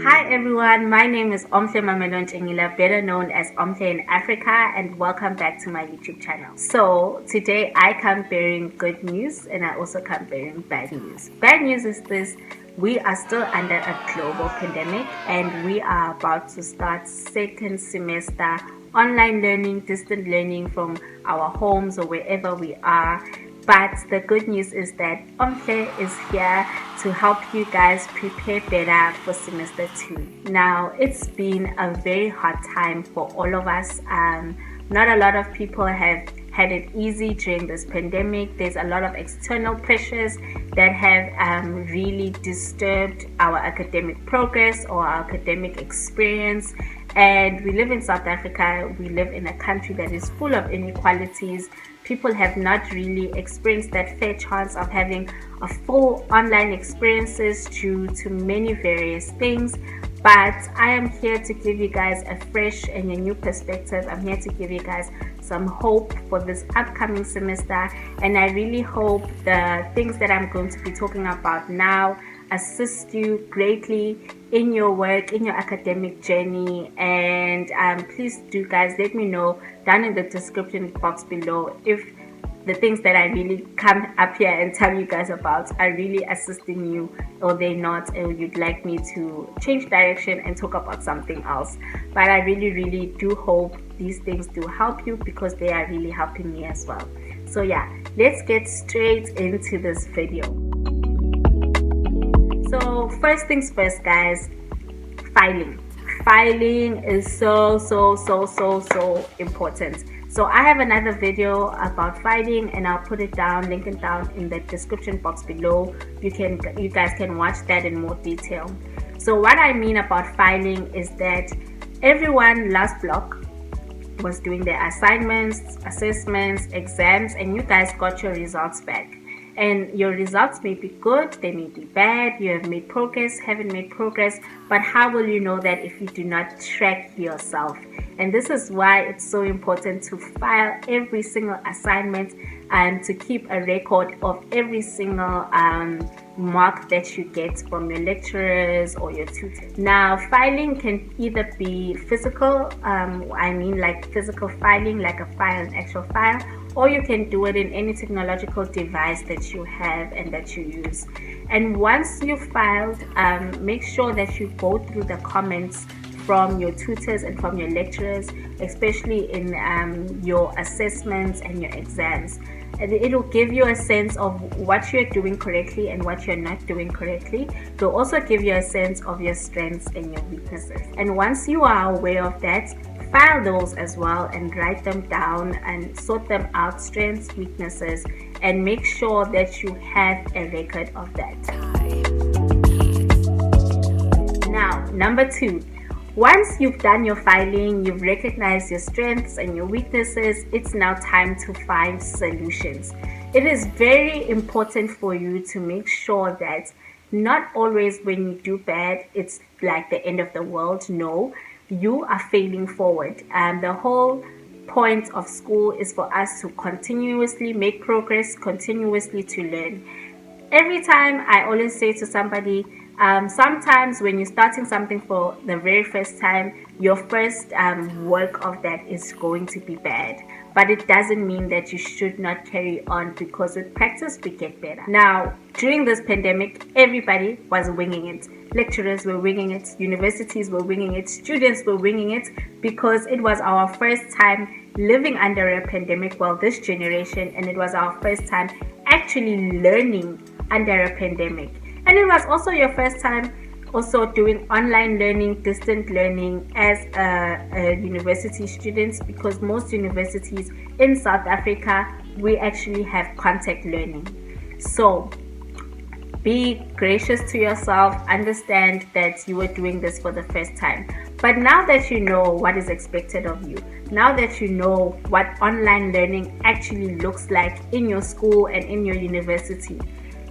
Hi everyone, my name is Omhle Mamelon Chengila, better known as Omhle in Africa, and welcome back to my YouTube channel. So today I come bearing good news and I also come bearing bad news. Bad news is this: we are still under a global pandemic and we are about to start second semester online learning, distant learning from our homes or wherever we are. But the good news is that Omhle is here to help you guys prepare better for semester 2. Now, it's been a very hard time for all of us. Not a lot of people have had it easy during this pandemic. There's a lot of external pressures that have really disturbed our academic progress or our academic experience. And we live in South Africa. We live in a country that is full of inequalities. People have not really experienced that fair chance of having a full online experiences due to many various things. But I am here to give you guys a fresh and a new perspective. I'm here to give you guys some hope for this upcoming semester, and I really hope the things that I'm going to be talking about now assist you greatly in your work, in your academic journey. And please do guys let me know down in the description box below if the things that I really come up here and tell you guys about are really assisting you, or they're not, or you'd like me to change direction and talk about something else. But I really do hope these things do help you, because they are really helping me as well. So yeah, let's get straight into this video. So first things first guys, filing is so important. So I have another video about filing and I'll put it down, link it down in the description box below. You guys can watch that in more detail. So what I mean about filing is that everyone last block was doing their assignments, assessments, exams, and you guys got your results back. And your results may be good, they may be bad, you have made progress, haven't made progress, but how will you know that if you do not track yourself? And this is why it's so important to file every single assignment and to keep a record of every single mark that you get from your lecturers or your tutors. Now, filing can either be physical, like physical filing, like a file, an actual file, or you can do it in any technological device that you have and that you use. And once you've filed, make sure that you go through the comments from your tutors and from your lecturers, especially in your assessments and your exams. And it'll give you a sense of what you're doing correctly and what you're not doing correctly. It'll also give you a sense of your strengths and your weaknesses. And once you are aware of that, file those as well and write them down and sort them out, strengths, weaknesses, and make sure that you have a record of that. Now, number 2. Once you've done your filing, you've recognized your strengths and your weaknesses, it's now time to find solutions. It is very important for you to make sure that not always when you do bad, it's like the end of the world. No, you are failing forward. The whole point of school is for us to continuously make progress, continuously to learn. Every time I always say to somebody, sometimes when you're starting something for the very first time, your first work of that is going to be bad. But it doesn't mean that you should not carry on, because with practice we get better. Now, during this pandemic, everybody was winging it. Lecturers were winging it, universities were winging it, students were winging it, because it was our first time living under a pandemic, well, this generation, and it was our first time actually learning under a pandemic. And it was also your first time also doing online learning, distant learning as a university students, because most universities in South Africa, we actually have contact learning. So be gracious to yourself, understand that you were doing this for the first time. But now that you know what is expected of you, now that you know what online learning actually looks like in your school and in your university,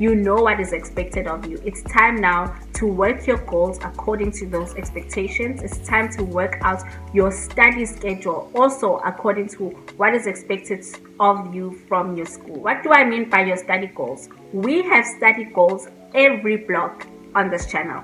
you know what is expected of you. It's time now to work your goals according to those expectations. It's time to work out your study schedule also according to what is expected of you from your school. What do I mean by your study goals? We have study goals every block. on this channel.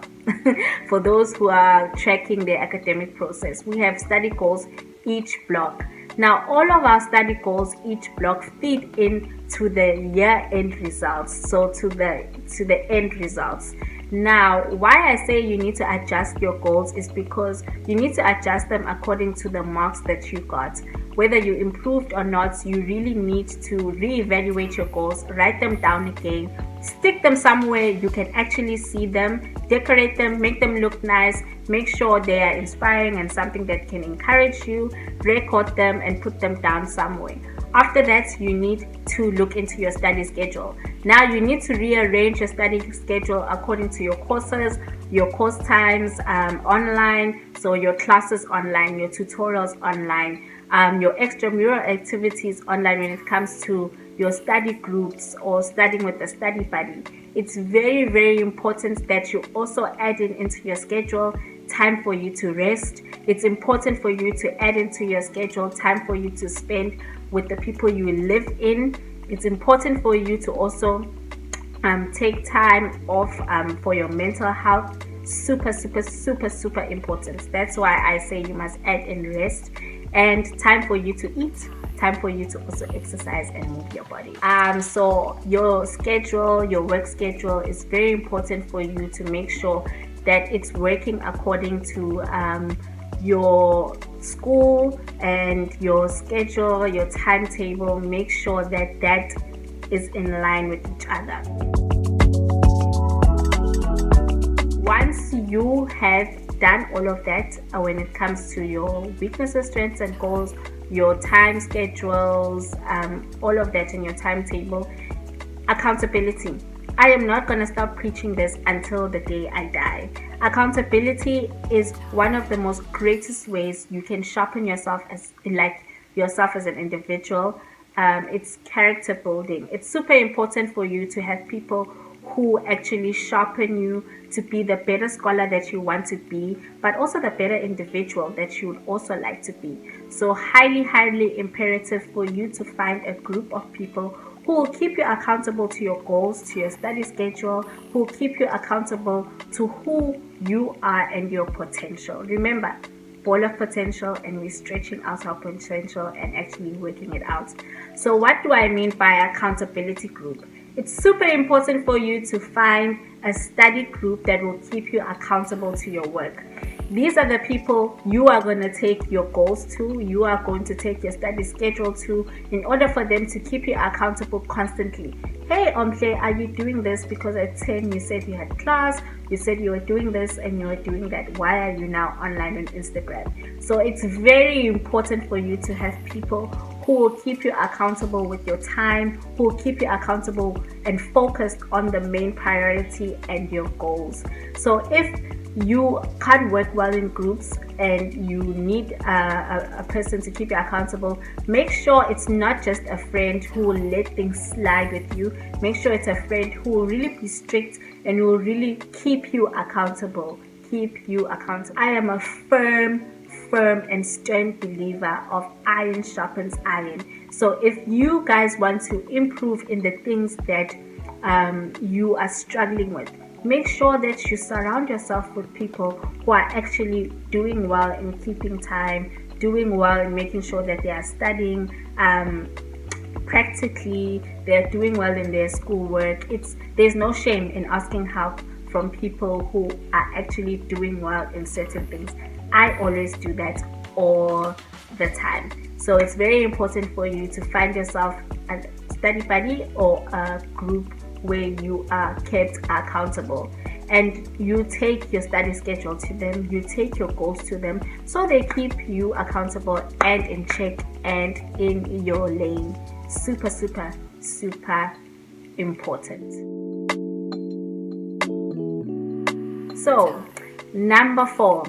For those who are tracking their academic process, we have study goals each block. Now all of our study goals each block feed into the year-end results, so to the end results. Now why I say you need to adjust your goals is because you need to adjust them according to the marks that you got. Whether you improved or not, you really need to reevaluate your goals, write them down again, stick them somewhere you can actually see them, decorate them, make them look nice, make sure they are inspiring and something that can encourage you, record them and put them down somewhere. After that, you need to look into your study schedule. Now you need to rearrange your study schedule according to your courses, your course times online, so your classes online, your tutorials online, your extramural activities online when it comes to your study groups or studying with a study buddy. It's very, very important that you also add into your schedule time for you to rest. It's important for you to add into your schedule time for you to spend with the people you live in. It's important for you to also take time off for your mental health. Super important. That's why I say you must add in rest and time for you to eat, time for you to also exercise and move your body. So your schedule, your work schedule is very important for you to make sure that it's working according to your school and your schedule, your timetable. Make sure that that is in line with each other. Once you have done all of that, when it comes to your weaknesses, strengths and goals, your time schedules, all of that in your timetable, accountability. I am not going to stop preaching this until the day I die. Accountability is one of the most greatest ways you can sharpen yourself as an individual. It's character building. It's super important for you to have people who actually sharpen you to be the better scholar that you want to be, but also the better individual that you would also like to be. So highly imperative for you to find a group of people who will keep you accountable to your goals, to your study schedule, who will keep you accountable to who you are and your potential. Remember, ball of potential, and we're stretching out our potential and actually working it out. So what do I mean by accountability group? It's super important for you to find a study group that will keep you accountable to your work. These are the people you are going to take your goals to, you are going to take your study schedule to, in order for them to keep you accountable constantly. Hey, Omhle, are you doing this? Because at 10 you said you had class, you said you were doing this and you were doing that. Why are you now online on Instagram? So it's very important for you to have people who will keep you accountable with your time, who will keep you accountable and focused on the main priority and your goals. So if you can't work well in groups and you need a person to keep you accountable, make sure it's not just a friend who will let things slide with you. Make sure it's a friend who will really be strict and will really keep you accountable. I am a firm and stern believer of iron sharpens iron. So if you guys want to improve in the things that you are struggling with, make sure that you surround yourself with people who are actually doing well in keeping time, doing well in making sure that they are studying practically, they're doing well in their schoolwork. There's no shame in asking help from people who are actually doing well in certain things. I always do that all the time. So it's very important for you to find yourself a study buddy or a group where you are kept accountable, and you take your study schedule to them, you take your goals to them, so they keep you accountable and in check and in your lane. Super important. So number 4,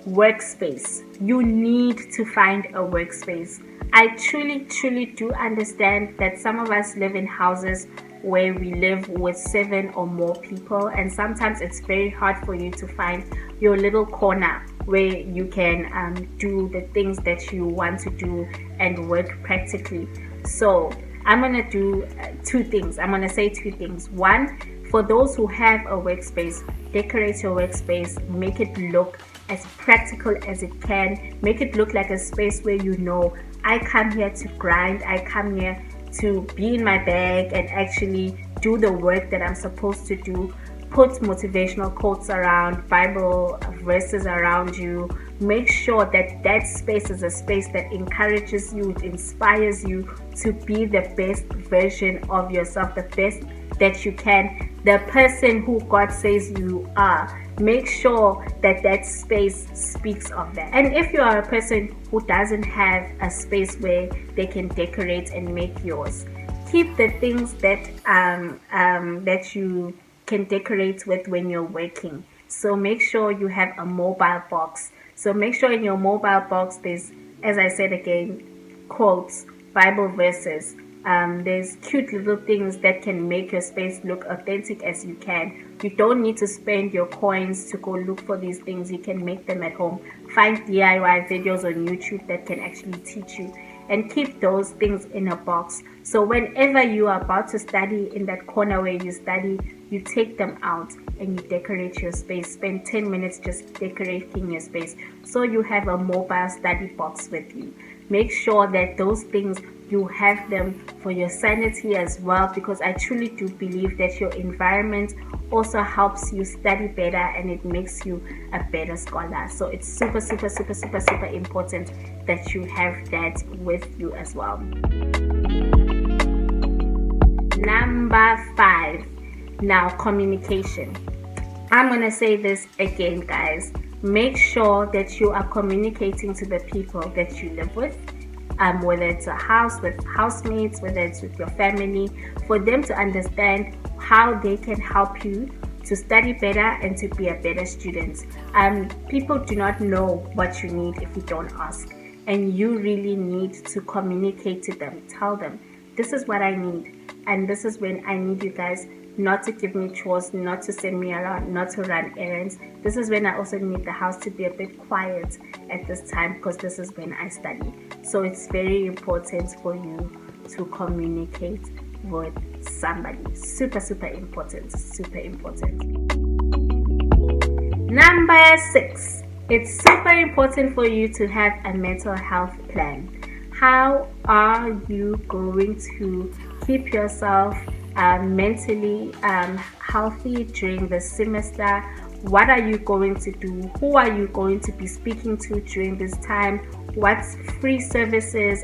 workspace. You need to find a workspace. I truly do understand that some of us live in houses where we live with 7 or more people, and sometimes it's very hard for you to find your little corner where you can do the things that you want to do and work practically. So I'm going to do 2 things. I'm going to say 2 things. 1, For those who have a workspace, decorate your workspace, make it look as practical as it can, make it look like a space where you know, I come here to grind, I come here to be in my bag and actually do the work that I'm supposed to do. Put motivational quotes around, Bible verses around you. Make sure that that space is a space that encourages you, it inspires you to be the best version of yourself, the best that you can, the person who God says you are. Make sure that that space speaks of that. And if you are a person who doesn't have a space where they can decorate and make yours, keep the things that that you can decorate with when you're working. So make sure you have a mobile box. So make sure in your mobile box there's, as I said again, quotes, Bible verses. There's cute little things that can make your space look authentic as you can. You don't need to spend your coins to go look for these things. You can make them at home. Find DIY videos on YouTube that can actually teach you, and keep those things in a box. So whenever you are about to study, in that corner where you study, you take them out and you decorate your space. Spend 10 minutes just decorating your space, so you have a mobile study box with you. Make sure that those things, you have them for your sanity as well, because I truly do believe that your environment also helps you study better and it makes you a better scholar. So it's super important that you have that with you as well. Number 5, now communication. I'm gonna say this again, guys. Make sure that you are communicating to the people that you live with, whether it's a house with housemates, whether it's with your family, for them to understand how they can help you to study better and to be a better student. People do not know what you need if you don't ask, and you really need to communicate to them. Tell them, this is what I need, and this is when I need you guys not to give me chores, not to send me around, not to run errands. This is when I also need the house to be a bit quiet at this time, because this is when I study. So it's very important for you to communicate with somebody. Super important. Number 6, it's super important for you to have a mental health plan. How are you going to keep yourself mentally healthy during the semester? What are you going to do? Who are you going to be speaking to during this time? What free services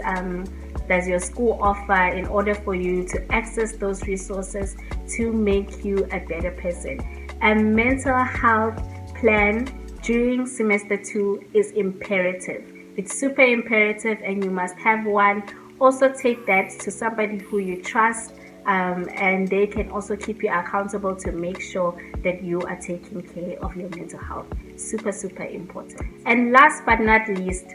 does your school offer in order for you to access those resources to make you a better person? A mental health plan during semester 2 is imperative. It's super imperative, and you must have one. Also take that to somebody who you trust, and they can also keep you accountable to make sure that you are taking care of your mental health. Super important. And last but not least,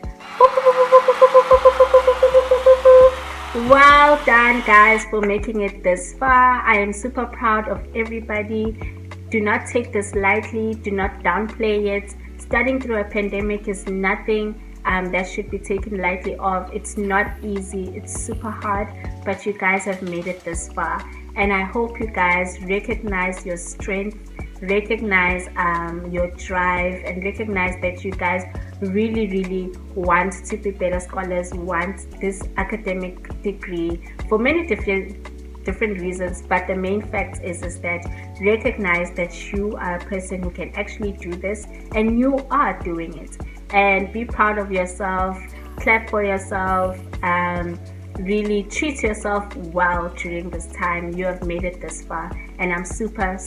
well done guys for making it this far. I am super proud of everybody. Do not take this lightly. Do not downplay it. Studying through a pandemic is nothing that should be taken lightly off. It's not easy, it's super hard, but you guys have made it this far, and I hope you guys recognize your strength, recognize your drive, and recognize that you guys really want to be better scholars, want this academic degree for many different reasons, but the main fact is that recognize that you are a person who can actually do this, and you are doing it. And be proud of yourself, clap for yourself, really treat yourself well during this time. You have made it this far, and I'm super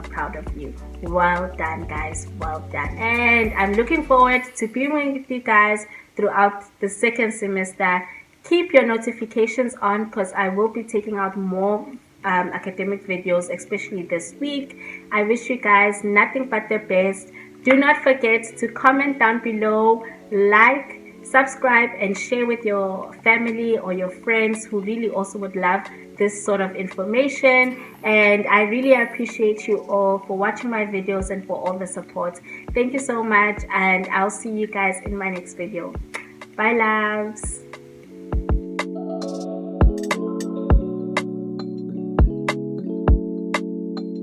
proud of you. Well done guys, well done. And I'm looking forward to being with you guys throughout the second semester. Keep your notifications on, because I will be taking out more academic videos, especially this week. I wish you guys nothing but the best. Do not forget to comment down below, like, subscribe, and share with your family or your friends who really also would love this sort of information. And I really appreciate you all for watching my videos and for all the support. Thank you so much, and I'll see you guys in my next video. Bye loves.